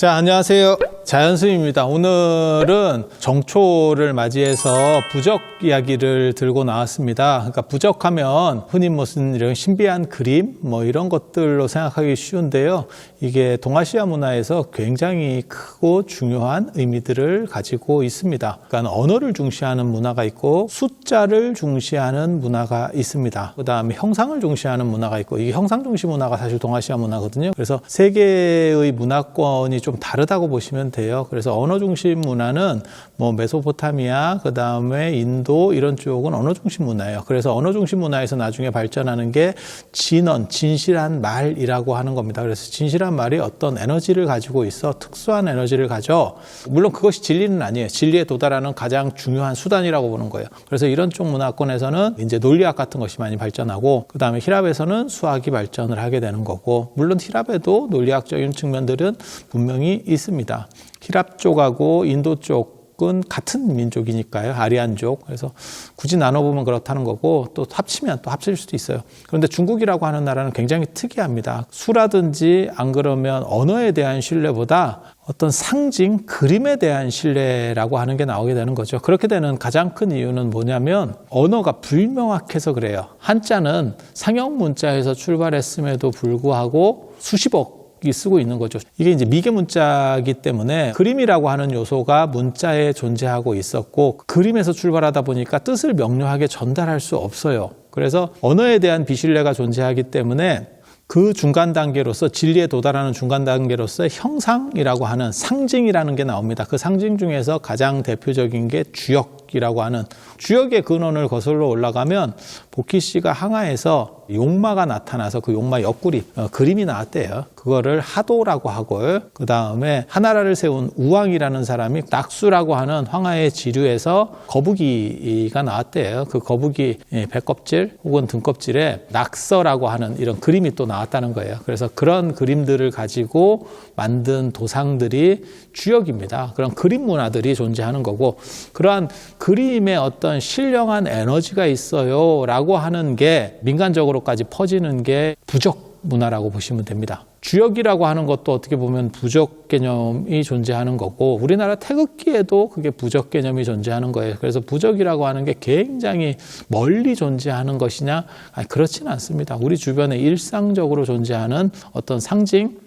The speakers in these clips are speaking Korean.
자, 안녕하세요. 자연스입니다. 오늘은 정초를 맞이해서 부적 이야기를 들고 나왔습니다. 그러니까 부적하면 흔히 무슨 이런 신비한 그림 뭐 이런 것들로 생각하기 쉬운데요. 이게 동아시아 문화에서 굉장히 크고 중요한 의미들을 가지고 있습니다. 그러니까 언어를 중시하는 문화가 있고 숫자를 중시하는 문화가 있습니다. 그다음에 형상을 중시하는 문화가 있고, 이게 형상 중시 문화가 사실 동아시아 문화거든요. 그래서 세 개의 문화권이 좀 다르다고 보시면 돼요. 그래서 언어 중심 문화는 뭐 메소포타미아, 그 다음에 인도 이런 쪽은 언어 중심 문화예요. 그래서 언어 중심 문화에서 나중에 발전하는 게 진언, 진실한 말이라고 하는 겁니다. 그래서 진실한 말이 어떤 에너지를 가지고 있어, 특수한 에너지를 가져. 물론 그것이 진리는 아니에요. 진리에 도달하는 가장 중요한 수단이라고 보는 거예요. 그래서 이런 쪽 문화권에서는 이제 논리학 같은 것이 많이 발전하고, 그 다음에 히랍에서는 수학이 발전을 하게 되는 거고, 물론 히랍에도 논리학적인 측면들은 분명히 있습니다. 히랍 쪽하고 인도 쪽은 같은 민족이니까요. 아리안족. 그래서 굳이 나눠보면 그렇다는 거고, 또 합치면 또 합칠 수도 있어요. 그런데 중국이라고 하는 나라는 굉장히 특이합니다. 수라든지 안 그러면 언어에 대한 신뢰보다 어떤 상징, 그림에 대한 신뢰라고 하는 게 나오게 되는 거죠. 그렇게 되는 가장 큰 이유는 뭐냐면 언어가 불명확해서 그래요. 한자는 상형 문자에서 출발했음에도 불구하고 수십억 이 쓰고 있는 거죠. 이게 이제 미개 문자이기 때문에 그림이라고 하는 요소가 문자에 존재하고 있었고, 그림에서 출발하다 보니까 뜻을 명료하게 전달할 수 없어요. 그래서 언어에 대한 비신뢰가 존재하기 때문에 그 중간 단계로서, 진리에 도달하는 중간 단계로서 형상이라고 하는 상징이라는 게 나옵니다. 그 상징 중에서 가장 대표적인 게 주역이라고 하는, 주역의 근원을 거슬러 올라가면 보키 씨가 항아에서 용마가 나타나서 그 용마 옆구리 그림이 나왔대요. 그거를 하도라고 하고, 그 다음에 하나라를 세운 우왕이라는 사람이 낙수라고 하는 황하의 지류에서 거북이가 나왔대요. 그 거북이 배껍질 혹은 등껍질에 낙서라고 하는 이런 그림이 또 나왔다는 거예요. 그래서 그런 그림들을 가지고 만든 도상들이 주역입니다. 그런 그림 문화들이 존재하는 거고, 그러한 그림에 어떤 신령한 에너지가 있어요 라고 하는 게 민간적으로까지 퍼지는 게 부적 문화라고 보시면 됩니다. 주역이라고 하는 것도 어떻게 보면 부적 개념이 존재하는 거고, 우리나라 태극기에도 그게 부적 개념이 존재하는 거예요. 그래서 부적이라고 하는 게 굉장히 멀리 존재하는 것이냐? 아니, 그렇지는 않습니다. 우리 주변에 일상적으로 존재하는 어떤 상징,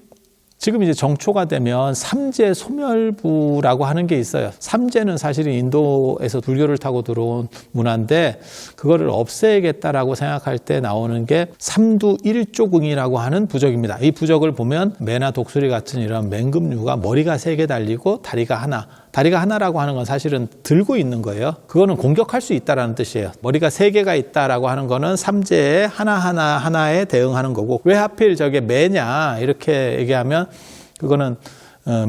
지금 이제 정초가 되면 삼재 소멸부라고 하는 게 있어요. 삼재는 사실은 인도에서 불교를 타고 들어온 문화인데, 그거를 없애야겠다라고 생각할 때 나오는 게 삼두일조궁이라고 하는 부적입니다. 이 부적을 보면 매나 독수리 같은 이런 맹금류가 머리가 3개 달리고 다리가 하나, 다리가 하나라고 하는 건 사실은 들고 있는 거예요. 그거는 공격할 수 있다라는 뜻이에요. 머리가 3개가 있다라고 하는 거는 삼재의 하나에 대응하는 거고, 왜 하필 저게 매냐 이렇게 얘기하면 그거는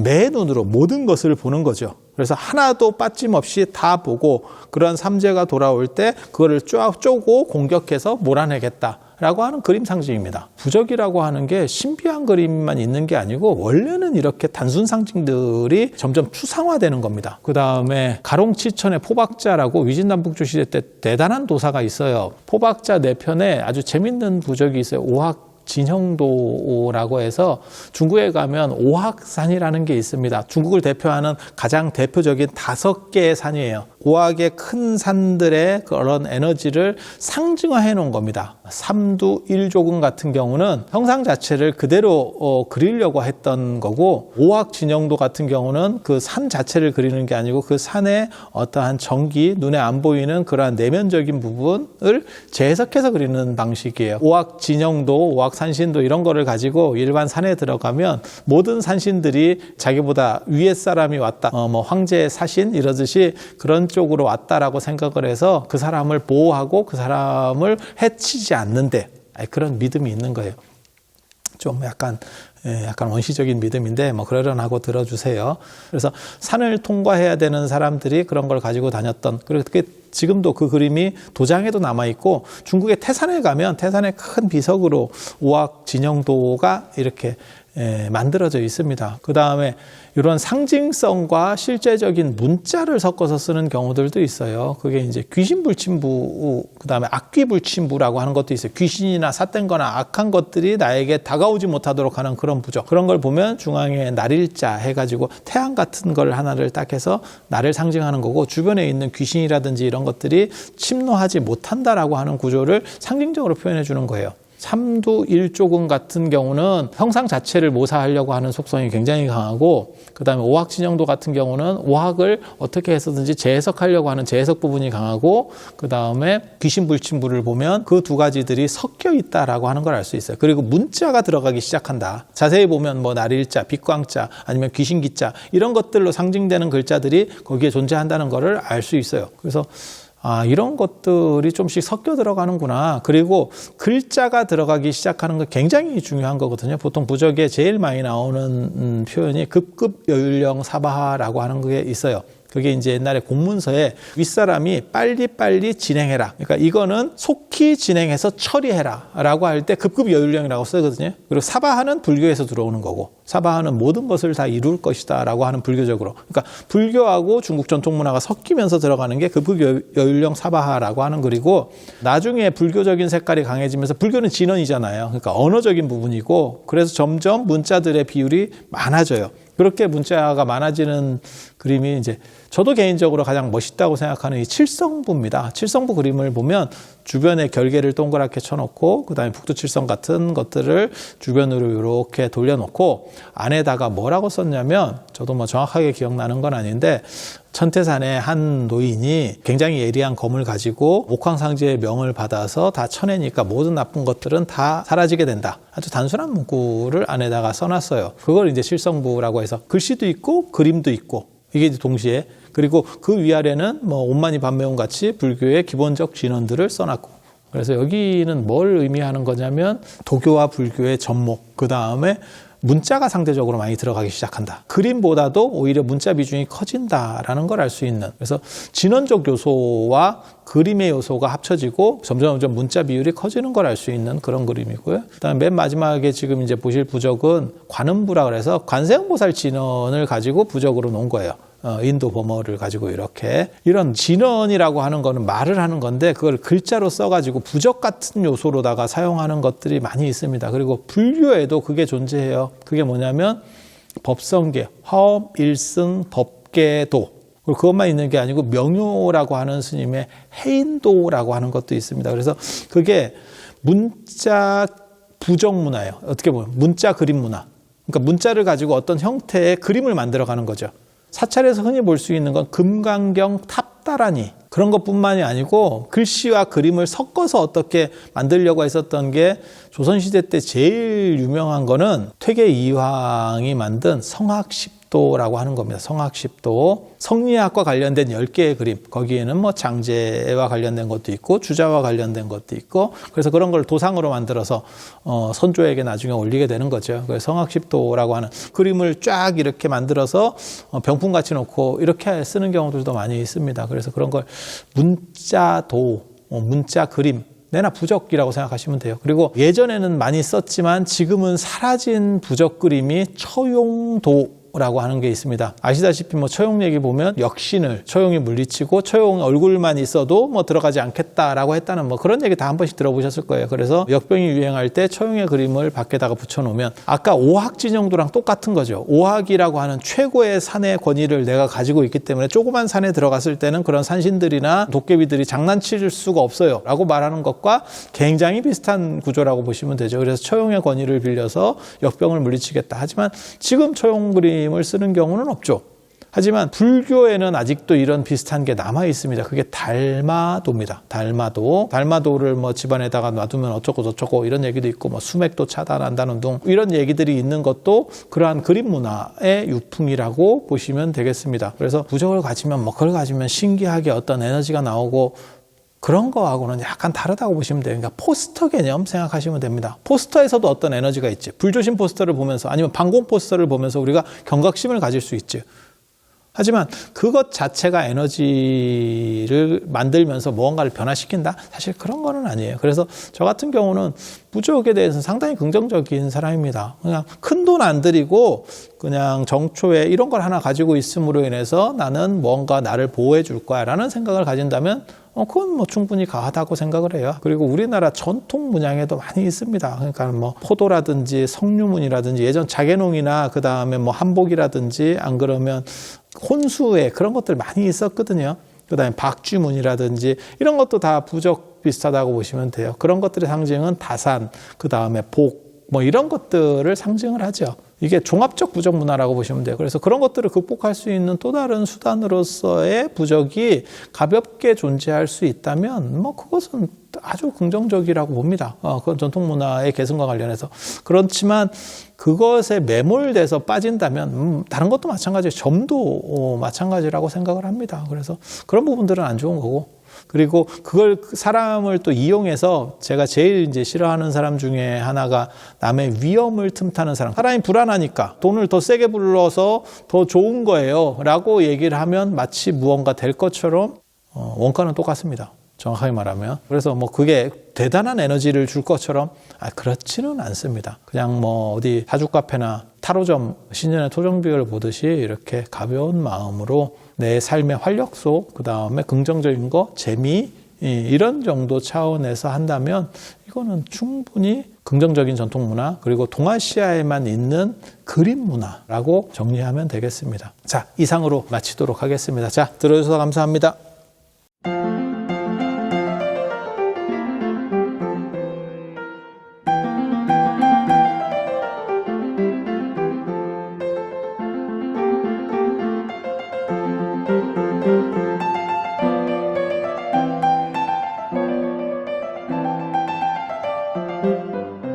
매의 눈으로 모든 것을 보는 거죠. 그래서 하나도 빠짐없이 다 보고, 그런 삼재가 돌아올 때 그거를 쫙 쪼고 공격해서 몰아내겠다 라고 하는 그림 상징입니다. 부적이라고 하는 게 신비한 그림만 있는 게 아니고, 원래는 이렇게 단순 상징들이 점점 추상화되는 겁니다. 그 다음에 가롱치천의 포박자라고 위진남북조 시대 때 대단한 도사가 있어요. 포박자 4편에 아주 재밌는 부적이 있어요. 진형도라고 해서 중국에 가면 오학산이라는 게 있습니다. 중국을 대표하는 가장 대표적인 5개의 산이에요. 오학의 큰 산들의 그런 에너지를 상징화해 놓은 겁니다. 삼두일조궁 같은 경우는 형상 자체를 그대로 그리려고 했던 거고, 오학 진형도 같은 경우는 그 산 자체를 그리는 게 아니고 그 산의 어떠한 전기, 눈에 안 보이는 그러한 내면적인 부분을 재해석해서 그리는 방식이에요. 오학 진형도, 오학 산신도 이런 거를 가지고 일반 산에 들어가면 모든 산신들이 자기보다 위에 사람이 왔다, 뭐 황제의 사신 이러듯이 그런 쪽으로 왔다라고 생각을 해서 그 사람을 보호하고 그 사람을 해치지 않는데, 그런 믿음이 있는 거예요. 좀 약간 원시적인 믿음인데 뭐 그러려나고 들어주세요. 그래서 산을 통과해야 되는 사람들이 그런 걸 가지고 다녔던, 그렇게 지금도 그 그림이 도장에도 남아있고 중국의 태산에 가면 태산의 큰 비석으로 오학 진영도가 이렇게 만들어져 있습니다. 그 다음에 이런 상징성과 실제적인 문자를 섞어서 쓰는 경우들도 있어요. 그게 이제 귀신불침부, 그 다음에 악귀불침부라고 하는 것도 있어요. 귀신이나 삿된 거나 악한 것들이 나에게 다가오지 못하도록 하는 그런 부적. 그런 걸 보면 중앙에 날일자 해가지고 태양 같은 걸 하나를 딱 해서 나를 상징하는 거고, 주변에 있는 귀신이라든지 이런 것들이 침노하지 못한다라고 하는 구조를 상징적으로 표현해 주는 거예요. 삼두 일조근 같은 경우는 형상 자체를 모사하려고 하는 속성이 굉장히 강하고, 그 다음에 오학 진영도 같은 경우는 오학을 어떻게 해서든지 재해석하려고 하는 재해석 부분이 강하고, 그 다음에 귀신불침부를 보면 그 두 가지들이 섞여 있다라고 하는 걸 알 수 있어요. 그리고 문자가 들어가기 시작한다. 자세히 보면 뭐 날일자, 빛광자, 아니면 귀신기자 이런 것들로 상징되는 글자들이 거기에 존재한다는 것을 알 수 있어요. 그래서 이런 것들이 좀씩 섞여 들어가는구나. 그리고 글자가 들어가기 시작하는 거 굉장히 중요한 거거든요. 보통 부적에 제일 많이 나오는 표현이 급급여율령 사바하라고 하는 게 있어요. 그게 이제 옛날에 공문서에 윗사람이 빨리빨리 진행해라. 그러니까 이거는 속히 진행해서 처리해라 라고 할 때 급급여율령이라고 쓰거든요. 그리고 사바하는 불교에서 들어오는 거고, 사바하는 모든 것을 다 이룰 것이다 라고 하는 불교적으로. 그러니까 불교하고 중국 전통문화가 섞이면서 들어가는 게 급급여율령 사바하라고 하는 글이고, 나중에 불교적인 색깔이 강해지면서, 불교는 진언이잖아요. 그러니까 언어적인 부분이고, 그래서 점점 문자들의 비율이 많아져요. 그렇게 문자가 많아지는 그림이 이제 저도 개인적으로 가장 멋있다고 생각하는 이 칠성부입니다. 칠성부 그림을 보면 주변에 결계를 동그랗게 쳐놓고, 그 다음에 북두칠성 같은 것들을 주변으로 이렇게 돌려놓고, 안에다가 뭐라고 썼냐면, 저도 뭐 정확하게 기억나는 건 아닌데, 천태산의 한 노인이 굉장히 예리한 검을 가지고 옥황상제의 명을 받아서 다 쳐내니까 모든 나쁜 것들은 다 사라지게 된다. 아주 단순한 문구를 안에다가 써놨어요. 그걸 이제 칠성부라고 해서 글씨도 있고 그림도 있고, 이게 이제 동시에, 그리고 그 위아래는 뭐 온만이 반매운 같이 불교의 기본적 진언들을 써놨고, 그래서 여기는 뭘 의미하는 거냐면 도교와 불교의 접목, 그 다음에 문자가 상대적으로 많이 들어가기 시작한다. 그림보다도 오히려 문자 비중이 커진다라는 걸 알 수 있는, 그래서 진언적 요소와 그림의 요소가 합쳐지고 점점 문자 비율이 커지는 걸 알 수 있는 그런 그림이고요. 그다음에 맨 마지막에 지금 이제 보실 부적은 관음부라 그래서 관세음보살 진언을 가지고 부적으로 놓은 거예요. 인도 범어를 가지고 이렇게, 이런 진언이라고 하는 거는 말을 하는 건데, 그걸 글자로 써가지고 부적 같은 요소로다가 사용하는 것들이 많이 있습니다. 그리고 불교에도 그게 존재해요. 그게 뭐냐면 법성계, 화엄, 일승, 법계도, 그리고 그것만 있는 게 아니고 명효라고 하는 스님의 해인도라고 하는 것도 있습니다. 그래서 그게 문자 부적 문화예요. 어떻게 보면 문자 그림 문화. 그러니까 문자를 가지고 어떤 형태의 그림을 만들어가는 거죠. 사찰에서 흔히 볼 수 있는 건 금강경 탑다라니, 그런 것뿐만이 아니고 글씨와 그림을 섞어서 어떻게 만들려고 했었던 게, 조선시대 때 제일 유명한 거는 퇴계 이황이 만든 성학십도라고 하는 겁니다. 성학십도. 성리학과 관련된 10개의 그림, 거기에는 뭐 장제와 관련된 것도 있고 주자와 관련된 것도 있고, 그래서 그런 걸 도상으로 만들어서 선조에게 나중에 올리게 되는 거죠. 그래서 성학십도라고 하는 그림을 쫙 이렇게 만들어서 병풍같이 놓고 이렇게 쓰는 경우들도 많이 있습니다. 그래서 그런 걸 문자도, 문자 그림, 내나 부적이라고 생각하시면 돼요. 그리고 예전에는 많이 썼지만 지금은 사라진 부적 그림이 처용도라고 하는 게 있습니다. 아시다시피 뭐 처용 얘기 보면 역신을 처용이 물리치고 처용 얼굴만 있어도 뭐 들어가지 않겠다라고 했다는 뭐 그런 얘기 다 한 번씩 들어보셨을 거예요. 그래서 역병이 유행할 때 처용의 그림을 밖에다가 붙여놓으면, 아까 오학 진영도랑 똑같은 거죠. 오학이라고 하는 최고의 산의 권위를 내가 가지고 있기 때문에 조그만 산에 들어갔을 때는 그런 산신들이나 도깨비들이 장난칠 수가 없어요 라고 말하는 것과 굉장히 비슷한 구조라고 보시면 되죠. 그래서 처용의 권위를 빌려서 역병을 물리치겠다. 하지만 지금 처용 그림을 쓰는 경우는 없죠. 하지만 불교에는 아직도 이런 비슷한 게 남아 있습니다. 그게 달마도입니다. 달마도를 뭐 집안에다가 놔두면 어쩌고 저쩌고 이런 얘기도 있고, 뭐 수맥도 차단한다는 등 이런 얘기들이 있는 것도 그러한 그림 문화의 유풍이라고 보시면 되겠습니다. 그래서 부적을 가지면 뭐 그걸 가지면 신기하게 어떤 에너지가 나오고, 그런 거하고는 약간 다르다고 보시면 돼요. 그러니까 포스터 개념 생각하시면 됩니다. 포스터에서도 어떤 에너지가 있지. 불조심 포스터를 보면서, 아니면 방공 포스터를 보면서 우리가 경각심을 가질 수 있지. 하지만 그것 자체가 에너지를 만들면서 무언가를 변화시킨다? 사실 그런 거는 아니에요. 그래서 저 같은 경우는 부적에 대해서는 상당히 긍정적인 사람입니다. 그냥 큰 돈 안 들이고 그냥 정초에 이런 걸 하나 가지고 있음으로 인해서 나는 뭔가 나를 보호해 줄 거야 라는 생각을 가진다면 그건 뭐 충분히 가하다고 생각을 해요. 그리고 우리나라 전통 문양에도 많이 있습니다. 그러니까 뭐 포도라든지 석류문이라든지 예전 자개농이나 그 다음에 뭐 한복이라든지 안 그러면 혼수에 그런 것들 많이 있었거든요. 그 다음에 박쥐문이라든지 이런 것도 다 부적 비슷하다고 보시면 돼요. 그런 것들의 상징은 다산, 그 다음에 복, 뭐 이런 것들을 상징을 하죠. 이게 종합적 부적 문화라고 보시면 돼요. 그래서 그런 것들을 극복할 수 있는 또 다른 수단으로서의 부적이 가볍게 존재할 수 있다면 뭐 그것은 아주 긍정적이라고 봅니다. 그건 전통 문화의 계승과 관련해서. 그렇지만 그것에 매몰돼서 빠진다면 다른 것도 마찬가지예요. 점도 마찬가지라고 생각을 합니다. 그래서 그런 부분들은 안 좋은 거고. 그리고 그걸 사람을 또 이용해서 제가 제일 이제 싫어하는 사람 중에 하나가 남의 위험을 틈타는 사람. 사람이 불안하니까 돈을 더 세게 불러서 더 좋은 거예요 라고 얘기를 하면 마치 무언가 될 것처럼 원가는 똑같습니다. 정확하게 말하면. 그래서 뭐 그게 대단한 에너지를 줄 것처럼 그렇지는 않습니다. 그냥 뭐 어디 사주 카페나 타로점 신년의 토정비를 보듯이 이렇게 가벼운 마음으로 내 삶의 활력소, 그 다음에 긍정적인 거, 재미 이런 정도 차원에서 한다면 이거는 충분히 긍정적인 전통 문화 그리고 동아시아에만 있는 그림 문화라고 정리하면 되겠습니다. 자, 이상으로 마치도록 하겠습니다. 자, 들어주셔서 감사합니다.